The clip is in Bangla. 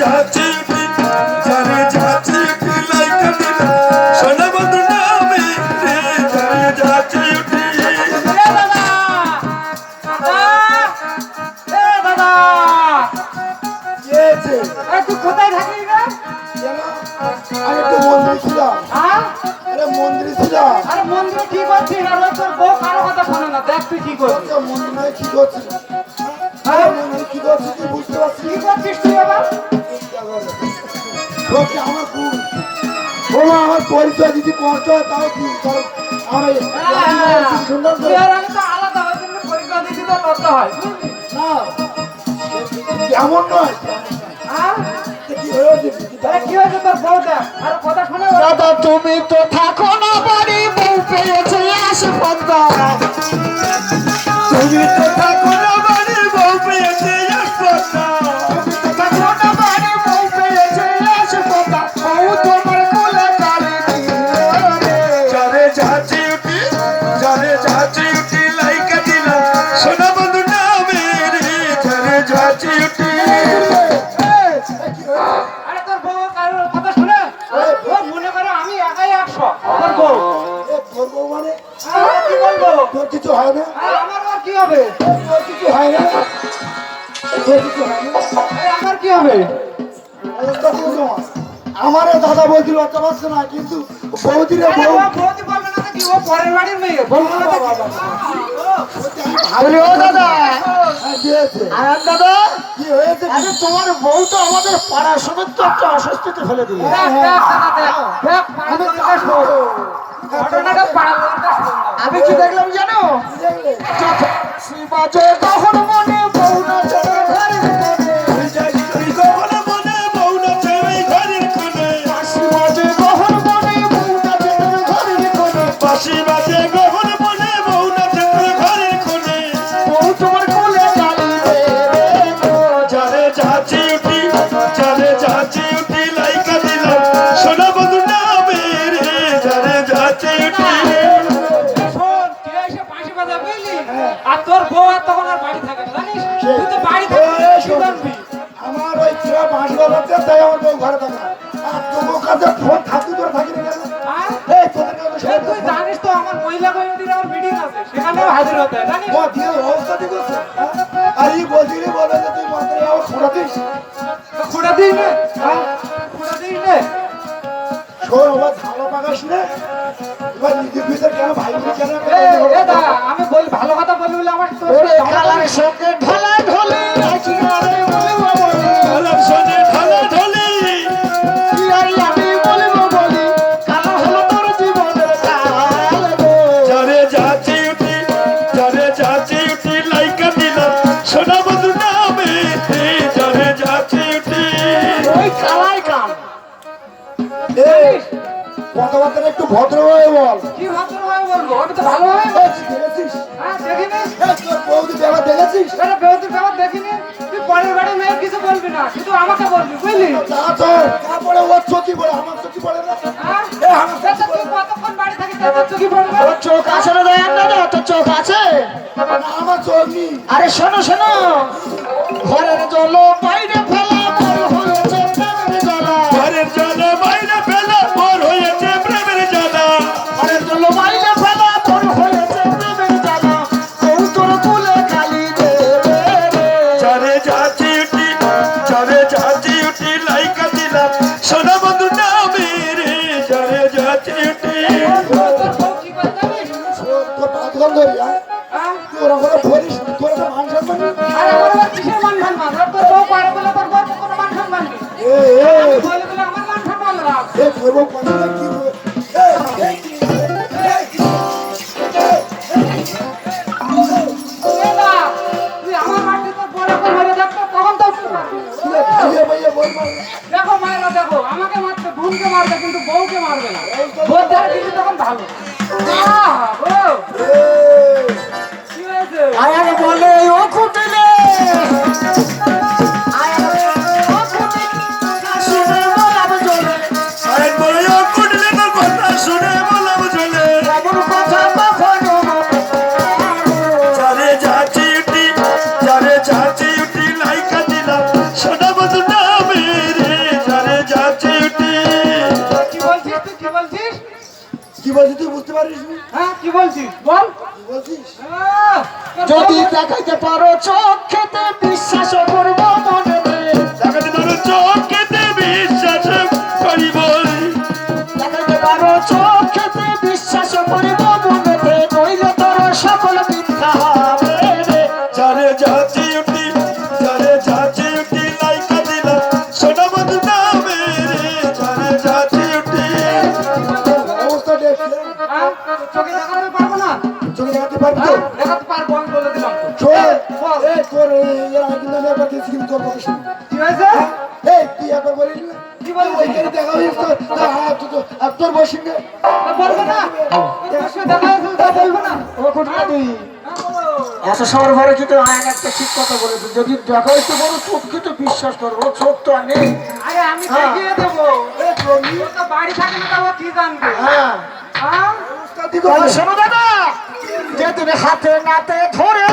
যাচ্ছি যারে যাচ্ছি লাইকা দিলা সোনা বন্ধু নামে রে যারে যাচ্ছি কোথায় থাকিস না? আমি একটু মন্দিরে ছিলাম। আরে মন্দিরে ছিলাম। আরে মন্দিরে কি করছিস? আর তোর বউ কারো কথা শোনে না। দেখ তুই কি করছিস। মন্দিরে কি করছিস? আরে মন্দিরে কি করছিস তুই বুঝতে পারছিস? কি করছিস তুই আবার? আমার খুব আমার পরিচয় দিতে কষ্ট হয় তাও কি আমি সুন্দর তুই আর আমি তো আলাদা হয়, কিন্তু পরীক্ষা দিতে তো লজ্জা হয়। না এমন নয়। কি হয়েছে? কি হয়েছে তোর বউ? দেখ আর কথা শুনে দাদা তুমি তো থাকো না বাড়ি, বউ পেয়েছে আসপদ্দা। তুমি তো থাকো না বাড়ি বউ পেয়েছে আসপদ্দা। থাকো না বাড়ি, বউ পেয়েছে আসপদ্দা। বউ তোমার কোলে কালি যারে যাচ্ছি যারে যাচ্ছি লাইকা দিলা সোনা বন্ধু নামে রে যারে যাচ্ছি আরে তোর বউ কারোর কথা শুনে ও মনে করো আমি একাই 100 তোর বউ। তোর বউ মানে কি বলবো? তোর কিছু হয় না? আমার আর কি হবে? তোর কিছু হয় না? তোর কিছু হয় না? আমার কি হবে? আমারও দাদা বলছিল অত পারছে না, কিন্তু বৌদিরে আরে বউ ও বউদি বলবে না তো কি? ও পরের বাড়ির মেয়ে বলবে না তো কি? বলি ও দাদা, দিয়েছে। আর দাদা কি হয়েছে? আরে তোমার বউ তো আমাদের পাড়ার সমেত তো একটা অস্বস্তিতে ফেলে দিল। দেখ দেখ দাদা দেখ দেখ পাড়ার শোন ঘটনাটা পাড়ার শোন। আমি কি দেখলাম জানো? দেখলে? শিবাজে কখন মনে বউ না চলে ঘরের কোণে। কখনো মনে বউ নাচে ওই ঘরের কোণে। শিবাজে কখন মনে বউ না চলে ঘরের কোণে। বাঁশি বাজে কখনো মনে বউ নাচে তোর ঘরের কোণে। বউ তোমার কোলে গালি দেবে গো। যারে যাচ্ছি যারে যাচ্ছি লাইকা দিলাম সোনা বন্ধু নামে রে যারে যাচ্ছি শোন তুই এসে বাঁশি বাজা বুঝলি? আর তোর বউ আর তখন আর বাড়ি থাকে না জানিস? তুই তো বাড়ি থাকবি কি করবি? আমার ওই ছেলে বাঁশ বাজাচ্ছে, তাই আমার বউ ঘরে থাকে না। আর তোমার কাছে ফোন থাকতে তোর থাকি না কেন? হ্যাঁ? এই তোদের কাছে সে তুই জানিস তো আমার মহিলা কমিটির আমার মিটিং আছে, সেখানেও হাজির হতে হয় জানিস? ও দিয়ে অবস্থা ঠিক আছে? আর এই বলছিলি বলে যে তুই মাত্র আমার খোঁড়া দিস। খুঁড়া দিস নে? হ্যাঁ? খুঁড়া দিস নে? শোন এবার ভালো পাকাস না, এবার নিজের ভিতর কেন ভাই বোন কেন এ দা আমি বলি ভালো কথা বলি বলে আমার তোর ওরে সাথে কালার সঙ্গে ঢলা ঢলে আছি আরে বলবো বলি। আলাপ শোনে ঢালা ঢলি। কি আর আমি বলবো বলি, কালো হলো তোর জীবনের কাল গো। যারে যাচ্ছি লাইকা দিলাম সোনা বন্ধু নামে রে যারে যাচ্ছি ওই কালাই কাম। এই কথাবার্তা একটু ভদ্র হয়ে বল। কি ভদ্রভাবে বলবো? আমি তো ভালোভাবে বলছি। দেখেছিস? হ্যাঁ দেখিনি? তোর বৌদি ব্যাপার দেখেছিস? আরে বেউতির ব্যাপার দেখিনি? তুই পরের বাড়ির মেয়ের কিছু বলবি না, শুধু আমাকে বলবি বুঝলি? যা তো কাপড়ে ওর চোখি পড়ে, আমার চোখি পড়ে না। হ্যাঁ? আমার আচ্ছা, তুই কতক্ষণ বাড়ি থাকিস তোর চোখে পড়বে? তোর চোখ আছে না দয়ার দাদা? তোর চোখ আছে? আমার চোখ নেই। আরে শোনো শোনো, ঘরের জল বাইরে ফেলা বড় হয়েছে প্রেমের জ্বালা। ঘরের জলে বাইরে ফেলা মোর হয়েছে প্রেমের জ্বালা। ঘরের জল বাইরে ফেলা বড় হয়েছে প্রেমের জ্বালা। বউ তোর কোলে গালি দেবে রে। যারে যাচ্ছি লাইকা দিলাম সোনা বন্ধু নামে রে যারে যাচ্ছি তোর বউ কি করে জানিস? তোর পাঁচ গন্ধ হ্যাঁ? তোর ওখানে বলিস, তোর একটা মান সম্মান নেই। আরে আমার আবার কিসের মান সম্মান? তোর বউ পারে বলে তোর বউর কোনো মান সম্মান নেই। এ এ আমি বলে বলে আমার মান সম্মান রাখ। এ তোর বউ কথা কি বলে? এ না, তুই আমার বাড়িতে তোর বউকে মেরে দেখতো, তখন তো কি করবি? খাইয়ে বাইয়ে বলবো। দেখো মায়েরা দেখো, আমাকে মারতে বোনকে মারবে কিন্তু বউকে মারবে না। বউ দেখে কিন্তু তখন ভালো। আহা, বউ, কি হয়েছে? আয়ার বলে ও কুটিলে, আয়ার বলে ও কুটিলে, শুনে বলাম জলে। আরে বড় কুটলে তোর কথা শুনে বললাম চলে। এমন কথা কখনো যারে যাচ্ছি লাইকা দিলাম সোনা বন্ধু নামে রে বলছিস তুই বুঝতে পারিস নি? হ্যাঁ কি বলছিস বল কি বলছিস? যদি দেখাইতে পারো চোখেতে বিশ্বাস করব মনেতে দেখাতে পারো চোখেতে বিশ্বাস করিব দেখাইতে পারো চোখেতে বিশ্বাস করব মনেতে নইলে তোর সকল মিথ্যা হবে রে যারে যাচি উঠি লাইকা দিলাম সোনা বন্ধু নামে রে যারে যাচি উঠি অবস্থা দেখলে হ্যাঁ? চোখে দেখাতে পারবো না চোখে দেখাতে পারবি তো? হ্যাঁ? দেখাতে পারবো আমি বলে দিলাম তো শোন, এই তোর এর আগে কিন্তু আমি একবার দেখছি কিন্তু তোর কথা শুনি। কি হয়েছে এই তুই একবার বলিস না? কি বলবো ওইখানে দেখা হয়েছে তোর, আর তোর বসিস না? বলবো না তোর সঙ্গে দেখা হয়েছিল তা বলবো না ও কোথা তুই হ্যাঁ, বলো। এত সময় পরে কিন্তু আয়ন একটা ঠিক কথা বলেছে যদি দেখাইতে পারো চোখ কিন্তু বিশ্বাস করবো ও চোখ তো আর নেই আরে আমি হ্যাঁ। দেখিয়ে দেবো এই রবি, ও তো বাড়ি থাকে না তাও কি জানবে হ্যাঁ হ্যাঁ উস্তাদি তাহলে করে। শোনো দাদা যে তুমি হাতে নাতে ধরে